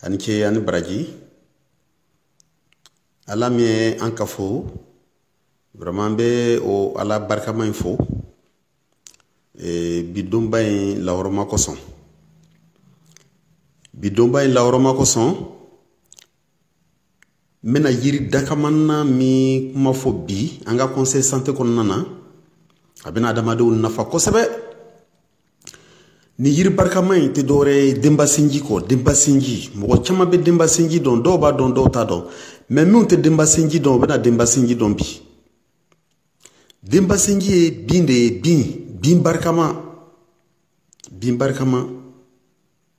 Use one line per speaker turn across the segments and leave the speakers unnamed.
ani ce ani baraji ala mi ye an ka fo vraiment be o ala barkama in fo bidonba in lawroma kosɔn bidonba in lawroma kosɔn n bena yiri dakamanna mi kuma fo bi an ka conseil santé kɔnɔna na a bena adamadenw nafa kosɛbɛ ni yiri barikama in tɛ dɔwɛrɛ ye denba sinji kɔ denba sinji mɔgɔ caman bɛ denba sinji dɔn dɔw b'a dɔn dɔw t'a dɔn mais minnu tɛ denba sinji dɔn u bɛna denba sinji dɔn bi denba sinji ye bin de ye bin barikama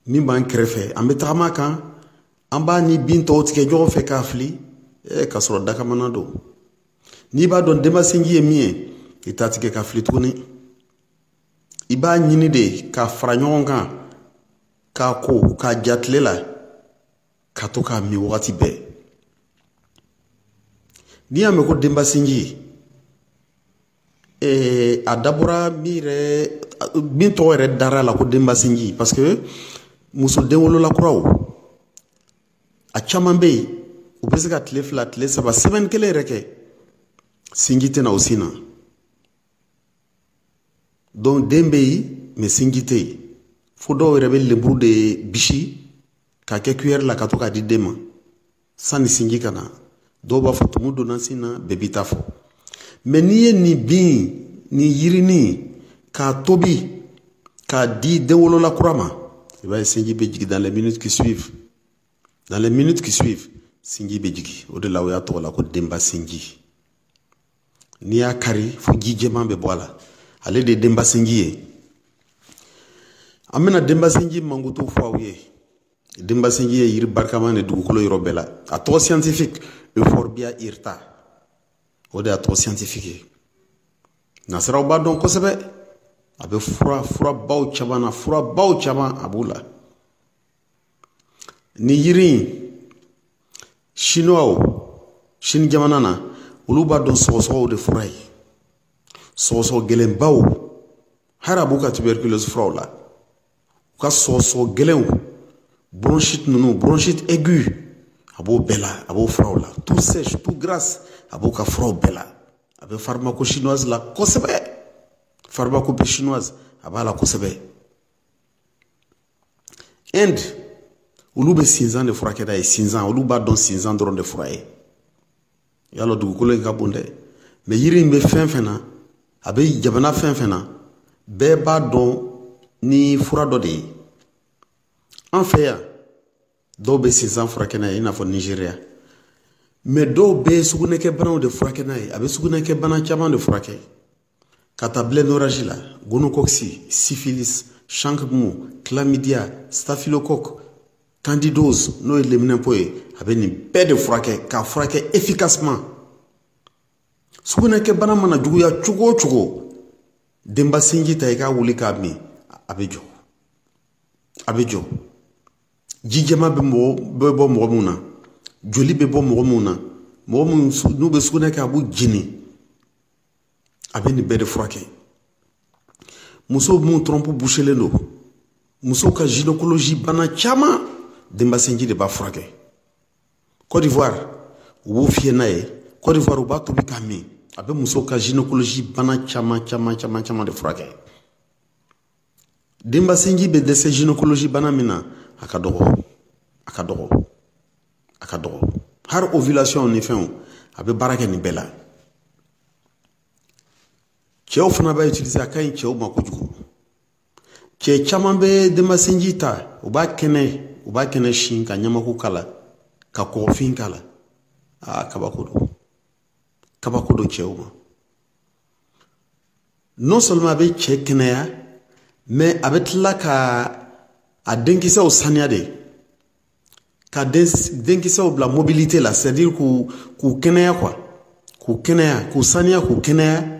min b'an kɛrɛfɛ an bɛ tagama kan an b'a ni bin tɔw tigɛ ɲɔgɔn fɛ k'a fili k'a sɔrɔ dakamana don n'i b'a dɔn denba sinji ye min ye i t'a tigɛ k'a fili tuguni i b'a ɲini de k'a fara ɲɔgɔn kan k'a ko k'a ja tile la ka to k'a min wagati bɛɛ n'i y'a mɛn ko denba sinji a dabɔra min tɔgɔ yɛrɛ dara la ko denba sinji parce que muso denwolola kuraw a caman bɛ yen u bɛ se ka tile 2 tile 3 semaine kelen yɛrɛ kɛ sinji tɛna o sin na donc den bɛ yen mais sinji tɛ yen fo dɔw yɛrɛ bɛ leburu de bisi k'a kɛ cuillère la ka to k'a di den ma sanni sinji ka na dɔw b'a fɔ tumu donna sin na bɛɛ b'i ta fɔ mais n'i ye nin bin nin yirinin k'a tobi k'a di denwolola kura ma i b'a ye sinji bɛ jigin dans les minutes qui suivent sinji bɛ jigin o de la o y'a tɔgɔ la ko denba sinji n'i y'a kari fo ji jɛman bɛ bɔ a la ale de ye denba sinji ye an bɛna denba sinji mankutu fɔ aw ye denba sinji ye yiri barikama de dugukolo yɔrɔ bɛɛ la a tɔgɔ scientifique Euphorbia hirta o de y'a tɔgɔ scientifique ye nasaraw b'a dɔn kosɛbɛ a bɛ furabaw caman a b'u la ni yiri in sini jamana na olu b'a dɔn sɔgɔsɔgɔw de fura ye sɔgɔsɔgɔ gɛlɛnbaw hari a b'u ka tuberculose furaw la u ka sɔgɔsɔgɔ gɛlɛnw bronchite aiguë a b'o bɛɛ la a b'o furaw la tout sèche tout grasse a b'o ka furaw bɛɛ la a bɛ pharmaco chinoise la kosɛbɛ pharmacopée chinoise a b'a la kosɛbɛ Inde olu bɛ sinzan de furakɛ n'a ye sinzan olu b'a dɔn sinzan dɔrɔn de fura ye yalɔ dugukolo in ka bon dɛ mais yiri in bɛ fɛn fɛn na a bɛ jamana fɛn fɛn na bɛɛ b'a dɔn ni fura dɔ de ye an fɛ yan dɔw bɛ sinzan furakɛ n'a ye i n'a fɔ Nigeria mais dɔw bɛ sugunɛkɛ banaw de furakɛ n'a ye a bɛ sugunɛkɛ bana caman de furakɛ ka taa blénorragie la gonocoque syphilis chancre-mou chlamydia staphylocoque candidose n'o ye leminɛnpo ye a bɛ nin bɛɛ de furakɛ k'a furakɛ efficacement sugunɛkɛ bana mana juguya cogo o cogo denba sinji ta i k'a wuli k'a min a bɛ jɔ ji jɛma bɛ bɔ mɔgɔ min na joli bɛ bɔ mɔgɔ min na mɔgɔ min n'u bɛ sugunɛ kɛ a b'u jeni a bɛ nin bɛɛ de furakɛ musow minnu trompe bouchelen don musow ka gynécologie bana caman denba sinji de b'a furakɛ Côte d'Ivoire u b'o fiyɛ n'a ye Côte d'Ivoire u b'a tobi k'a min a bɛ musow ka gynécologie bana caman de furakɛ denba sinji bɛ dɛsɛ gynécologie bana min na a ka dɔgɔ hari ovulation ni fɛnw a bɛ baara kɛ nin bɛɛ la cɛw fana b'a utiliser a ka ɲi cɛw ma kojugu cɛ caman bɛ denba sinji ta u b'a kɛnɛ sin ka ɲamaku k'a la ka kɔgɔfin k'a la kabako don cɛw ma non seulement a bɛ cɛ kɛnɛya mais a bɛ tila ka a denkisɛw saniya de ka denkisɛw bila mobilité la c'est-à-dire k'u kɛnɛya k'u saniya k'u kɛnɛya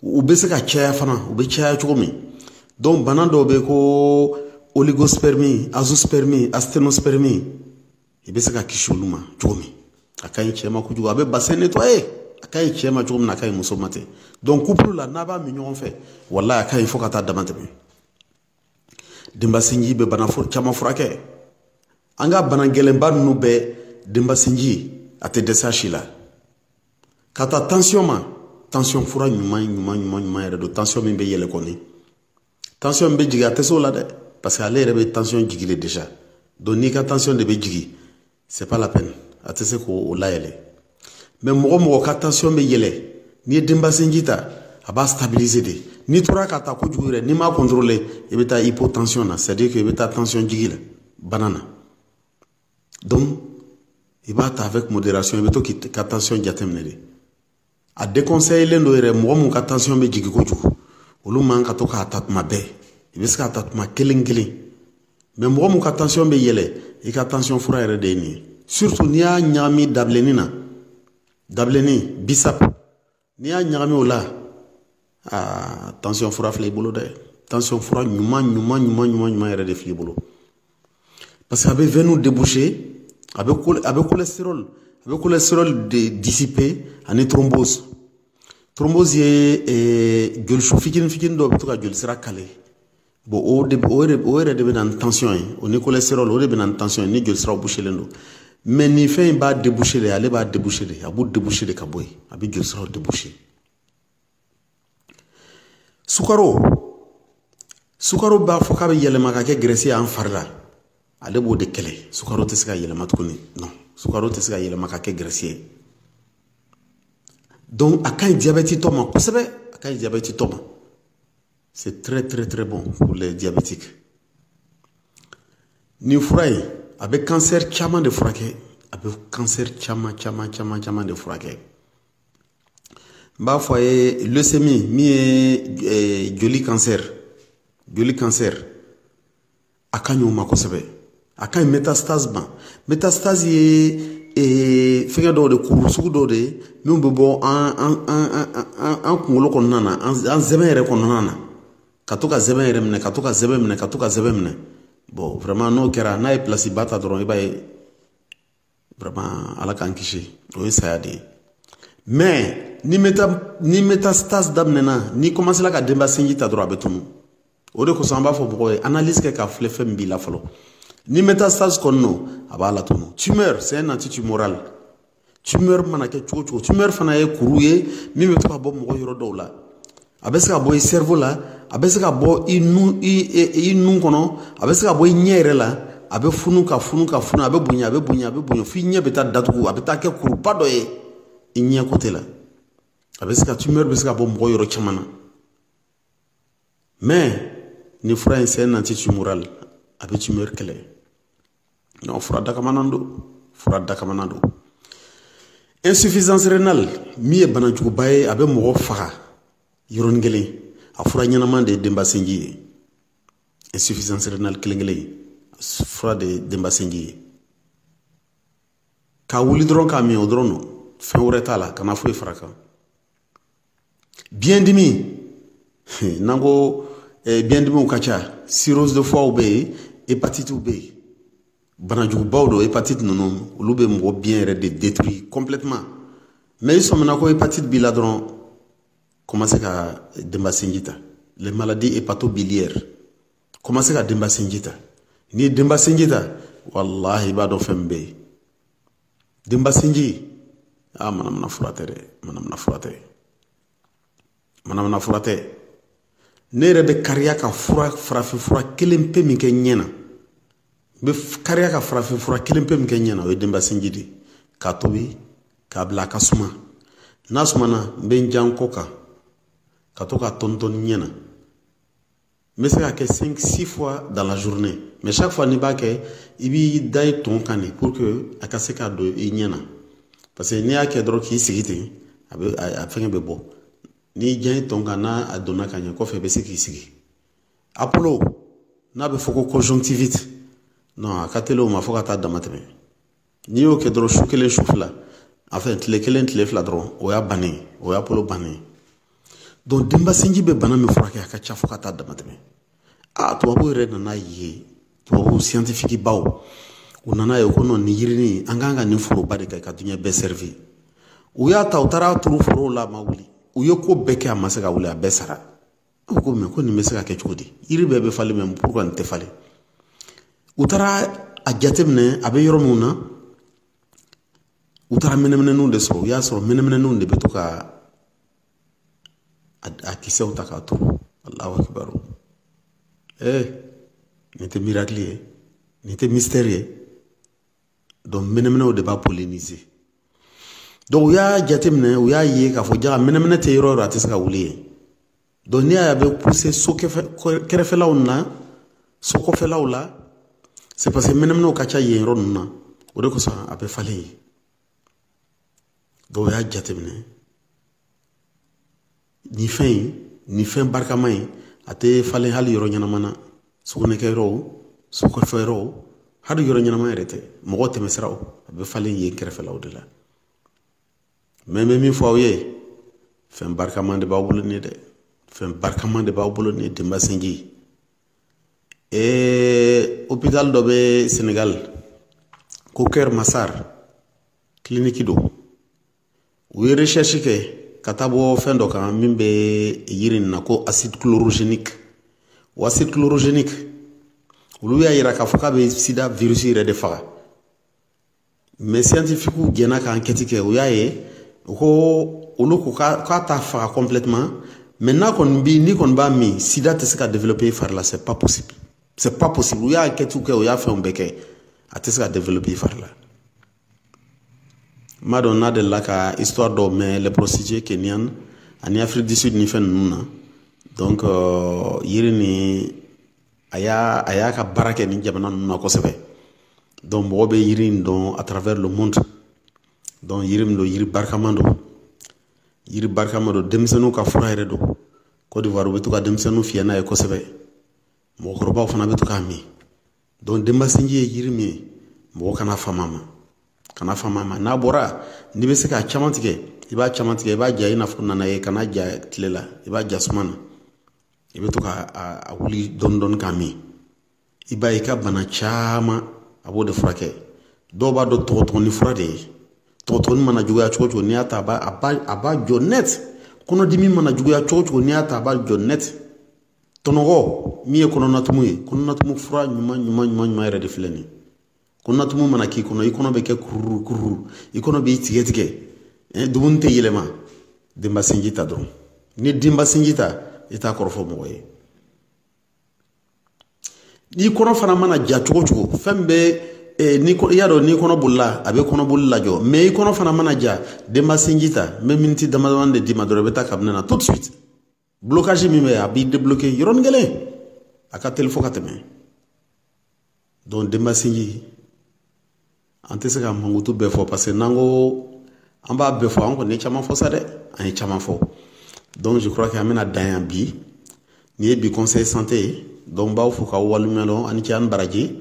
u bɛ se ka caya fana u bɛ caya cogo min donc bana dɔw bɛ ko oligospermie azoospermie asténospermie i bɛ se ka kisi olu ma cogo min a ka ɲi cɛ ma kojugu a bɛ bassin nettoyer a ka ɲi cɛ ma cogo min na a ka ɲi muso ma ten donc couple la n'a b'a min ɲɔgɔn fɛ walahi a ka ɲi fo ka taa dama tɛmɛ denba sinji bɛ bana caman furakɛ anga bana gɛlɛnba ninnu bɛɛ denbasinji a tɛ dɛsɛ si la ka taa tension ma tension fura ɲuman yɛrɛ don tension min bɛ yɛlɛ kɔni tension min bɛ jigin a tɛ se o la dɛ parce que ale yɛrɛ bɛ tension jigilen déjà donc n'i ka tension de bɛ jigin c'est pas la peine a tɛ se k'o layɛlɛ mais mɔgɔ ka tension bɛ yɛlɛ n'i ye denbasinji ta a b'a stabiliser de n'i tora ka taa kojugu yɛrɛ n'i m'a contrôler i bɛ taa hypotension na c'est à dire que i bɛ taa tension jigi la bana na donc i b'a ta avec modération i bɛ to k'i ka tension jateminɛ de a déconseillé don yɛrɛ mɔgɔ mun ka tension bɛ jigin kojugu olu man ka to k'a ta tuma bɛɛ i bɛ se k'a ta tuma kelen mais mɔgɔ mun ka tension bɛ yɛlɛ i ka tension fura yɛrɛ de ye nin ye surtout n'i y'a ɲagami dabileni na dabileni bisap n'i y'a ɲagami o la tension fura filɛ i bolo dɛ tension fura ɲuman yɛrɛ de filɛ i bolo parce que a bɛ veine déboucher a bɛ cholestérol de dissiper ani thrombose ye jolisu fitinin dɔw bɛ to ka jolisira kale bon o yɛrɛ de bɛ na ni tension ye o ni cholestérol o de bɛ na ni tension ye ni jolisiraw bouchelen don mais nin fɛn in b'a déboucher de ale b'a déboucher de a b'o déboucher de ka bɔ yen a bɛ jolisiraw déboucher sukaro b'a fɔ k'a bɛ yɛlɛma ka kɛ graisse ye an fari la ale b'o de kɛlɛ sukaro tɛ se ka yɛlɛma tuguni non sukaro tɛ se ka yɛlɛma ka kɛ graisse ye donc a ka ɲi diabète tɔ ma kosɛbɛ a ka ɲi diabète tɔ ma c'est très bon pour les diabétiques nin fura in a bɛ cancer caman de furakɛ a bɛ cancer caman de furakɛ n b'a fɔ a ye leucémie min ye joli cancer a ka ɲi o ma kosɛbɛ a ka ɲi métastase ma métastase ye fɛngɛ dɔw de kuru sugu dɔw de minnu bɛ bɔ an kunkolo kɔnɔna na an zɛmɛ yɛrɛ kɔnɔna na ka to ka zɛmɛ yɛrɛ minɛ ka to ka zɛmɛ minɛ bon vraiment n'o kɛra n'a ye place ba ta dɔrɔn i b'a ye vraiment ala k'an kisi o ye saya de ye mais ni métastase daminɛna n'i commencera ka denbasinji ta dɔrɔn a bɛ tunu o de kosɔn an b'a fɔ mɔgɔw ye analyse kɛ k'a filɛ fɛn min b'i la fɔlɔ ni métastase kɔni don a b'a latunu tumeur c'est un antitumoral tumeur mana kɛ cogo cogo tumeur fana ye kuru ye min bɛ to ka bɔ mɔgɔ yɔrɔ dɔw la a bɛ se ka bɔ i cerveau la a bɛ se ka bɔ i nun kɔnɔ a bɛ se ka bɔ i ɲɛ yɛrɛ la a bɛ funu a bɛ bonya f'i ɲɛ bɛ taa datugu a bɛ taa kɛ kuruba dɔ ye i ɲɛ côté la a bɛ se ka tumeur bɛ se ka bɔ mɔgɔ yɔrɔ caman na mais ni fura in c'est un antitumoral a bɛ tumeur kɛlɛ non fura dakamanan don insuffisance rénale min ye banajuguba ye a bɛ mɔgɔ faga yɔrɔnin kelen a fura ɲɛnaman de ye denbasinji ye insuffisance rénale kelen fura de ye denbasinji ye k'a wuli dɔrɔn k'a min o dɔrɔn don fɛn wɛrɛ t'a la kana foyi fara kan biyɛndimi n'an ko biyɛndimiw ka ca cirrhose de foie bɛ yen hépatite bɛ yen banajugubaw don hépatite ninnu olu bɛ mɔgɔ biyɛn yɛrɛ de détruire complètement mais i sɔmina ko hépatite b'i la dɔrɔn commencez ka denbasinji ta les maladies hépatobiliaires commencez ka denbasinji ta n'i ye denbasinji ta wallahi i b'a dɔn fɛn min bɛ yen denbasinji manamana fura tɛ dɛ manamana fura tɛ ne yɛrɛ bɛ kariya ka farafin fura kelen pe min kɛ ɲɛ na n bɛ kariya ka farafin fura kelen pe min kɛ ɲɛ na o ye denbasinji de k'a tobi k'a bila a ka suma n'a sumana n bɛ n jan kɔ kan ka to ka tɔntɔn ɲɛ na n bɛ se ka kɛ 5-6 fois dans la journée mais chaque fois n'i b'a kɛ i b'i da i tɔn kan de pour que a ka se ka don i ɲɛ na parce que n'i y'a kɛ dɔrɔn k'i sigi ten a fɛngɛ bɛ bɔ n'i jan i tɔn kan n'a donna ka ɲɛ kɔfɛ i bɛ se k'i sigi apollo n'a bɛ fɔ ko conjonctivite non a ka teli o ma fo ka taa dama tɛmɛ n'i y'o kɛ dɔrɔn su kelen su fila enfin tile kelen tile fila dɔrɔn o y'a bannen o y'a apollo bannen donc denbasinji bɛ bana min furakɛ a ka ca fo ka taa dama tɛmɛ tubabu yɛrɛ nana ye tubabu scientifique baw u nana ye ko non nin yirinin an kan ka nin foroba de kɛ ka diɲɛ bɛɛ servir u y'a ta u taara turu forow la a ma wuli u ye ko bɛɛ kɛ a ma se ka wuli a bɛɛ sara u ko mais ko nin bɛ se ka kɛ cogo di yiri bɛɛ bɛ falen mais pourquoi nin tɛ falen u taara a jateminɛ a bɛ yɔrɔ min na u taara mɛnɛmɛnɛninw de sɔrɔ u y'a sɔrɔ mɛnɛmɛnɛninw de bɛ to ka a kisɛw ta k'a turu Allahu akibaru nin tɛ miracle ye nin tɛ mystère ye donc mɛnɛmɛnɛw de b'a polliniser donc u y'a jateminɛ u y'a ye k'a fɔ jaga mɛnɛmɛnɛ tɛ yɔrɔ o yɔrɔ a tɛ se ka wuli yen donc n'i y'a ye a bɛ pousser so kɛrɛfɛlaw na so kɔfɛlaw la c'est parce que mɛnɛmɛnɛw ka ca yen yɔrɔ ninnu na o de kosɔn a bɛ falen yen donc u y'a jateminɛ nin fɛn barikama in a tɛ falen hali yɔrɔ ɲɛnama na sugunɛkɛyɔrɔw so kɔfɛyɔrɔw hali yɔrɔ ɲɛnama yɛrɛ tɛ mɔgɔ tɛmɛsiraw a bɛ falen yen kɛrɛfɛlaw de la mais n bɛ min fɔ aw ye fɛn barikama de b'aw bolo nin ye dɛ fɛn barikama de b'aw bolo nin ye Demba Senji hôpital dɔ bɛ Sénégal ko Kër Massar clinique don u ye recherche kɛ ka taa bɔ fɛn dɔ kan min bɛ yiri nin na ko acide chlorogénique o acide chlorogénique olu y'a yira k'a fɔ k'a bɛ sida virus yɛrɛ de faga mais scientifique jɛnna ka enquête kɛ u y'a ye u ko olu ko k'a t'a faga complètement mais n'a kɔni bi n'i kɔni b'a min sida tɛ se ka développer i fari la c'est pas possible u y'a enquête kɛ u y'a fɛnw bɛɛ kɛ a tɛ se ka développer i fari la m'a dɔn n'a delila ka histoire dɔw mɛn les prostituées kényanes ani Afrique du Sud ni fɛn ninnu na donc yiri ni a y'a ka baara kɛ ni jamana ninnu na kosɛbɛ donc mɔgɔ bɛ yiri in dɔn à travers le monde donc yiri min don yiri barikama don denmisɛnninw ka fura yɛrɛ don Côte d'Ivoire u bɛ to ka denmisɛnninw fiyɛ n'a ye kosɛbɛ mɔgɔkɔrɔbaw fana bɛ to k'a min donc Demba Senji ye yiri min ye mɔgɔ kana fama ma n'a bɔra n'i bɛ se k'a caman tigɛ i b'a caman tigɛ i b'a ja i n'a fɔ nana ye kana ja tile la i b'a ja suma na i bɛ to k'a wuli dɔɔni dɔɔni k'a min i b'a ye i ka bana caman a b'o de furakɛ dɔw b'a dɔn tɔgɔtɔgɔni fura de ye tɔgɔtɔgɔni mana juguya cogo cogo n'i y'a ta a b'a jɔ net kɔnɔdimi mana juguya cogo cogo n'i y'a ta a b'a jɔ net tɔnɔgɔ min ye kɔnɔnatumu ye kɔnɔnatumu fura ɲuman yɛrɛ de filɛ nin ye kɔnɔnatumu mana k'i kɔnɔ i kɔnɔ bɛ kɛ kururu i kɔnɔ b'i tigɛ dumuni tɛ yɛlɛma Demba Senji ta dɔrɔn ni Demba Senji ta i t'a kɔrɔfɔ mɔgɔ ye n'i kɔnɔ fana mana ja cogo cogo fɛn bɛ i y'a dɔn n'i kɔnɔ bolila a bɛ kɔnɔboli lajɔ mais i kɔnɔ fana mana ja Demba Senji ta n bɛ miniti damadama de d'i ma dɔrɔn i bɛ taa kabinɛ na tout de suite blocage min bɛ yen a b'i débloquer yɔrɔnin kelen a ka teli fo ka tɛmɛ donc Demba Senji an tɛ se ka mankutu bɛɛ fɔ parce que n'an ko an b'a bɛɛ fɔ an kɔni ye caman fɔ sa dɛ an ye caman fɔ donc je crois que an bɛna dan yan bi nin ye bi conseil santé ye donc n b'aw fo k'aw waleɲumandɔn ani ce ani baraji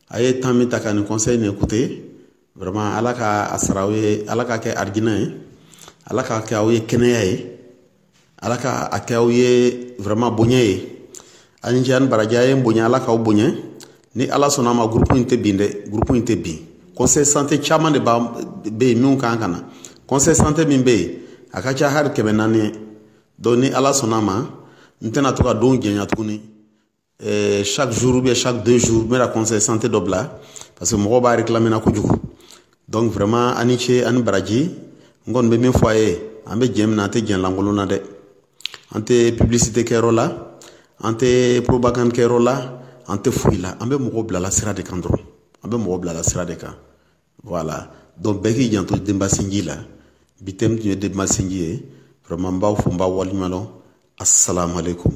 a ye temps min ta ka nin conseil nin écouter vraiment ala ka a sara aw ye ala ka kɛ arijinɛ ye ala ka kɛ aw ye kɛnɛya ye ala ka a kɛ aw ye vraiment bonya ye ani ce ani baraji a ye n bonya ala k'aw bonya ni ala sɔnna a ma groupe in tɛ bin dɛ groupe in tɛ bin conseil santé caman de bɛ yen minnu kan ka na conseil santé min bɛ yen a ka ca hali 400 ye donc ni ala sɔnna a ma n tɛna to ka don jɛnya tuguni chaque jour ou bien chaque 2 jours n bɛna conseil santé dɔ bila parce que mɔgɔw b'a réclamer na kojugu donc vraiment ani ce ani baraji n kɔni bɛ min fɔ a ye an bɛ jɛn min na an tɛ jɛn lankolon na dɛ an tɛ publicité kɛyɔrɔ la an tɛ propagande kɛyɔrɔ la an tɛ foyi la an bɛ mɔgɔw bilala sira de kan dɔrɔn an bɛ mɔgɔw bilala sira de kan voilà donc bɛɛ k'i janto Demba Senji la bi thème tun ye Demba Senji ye vraiment n b'aw fo n b'aw waleɲumandɔn assalamu alaikum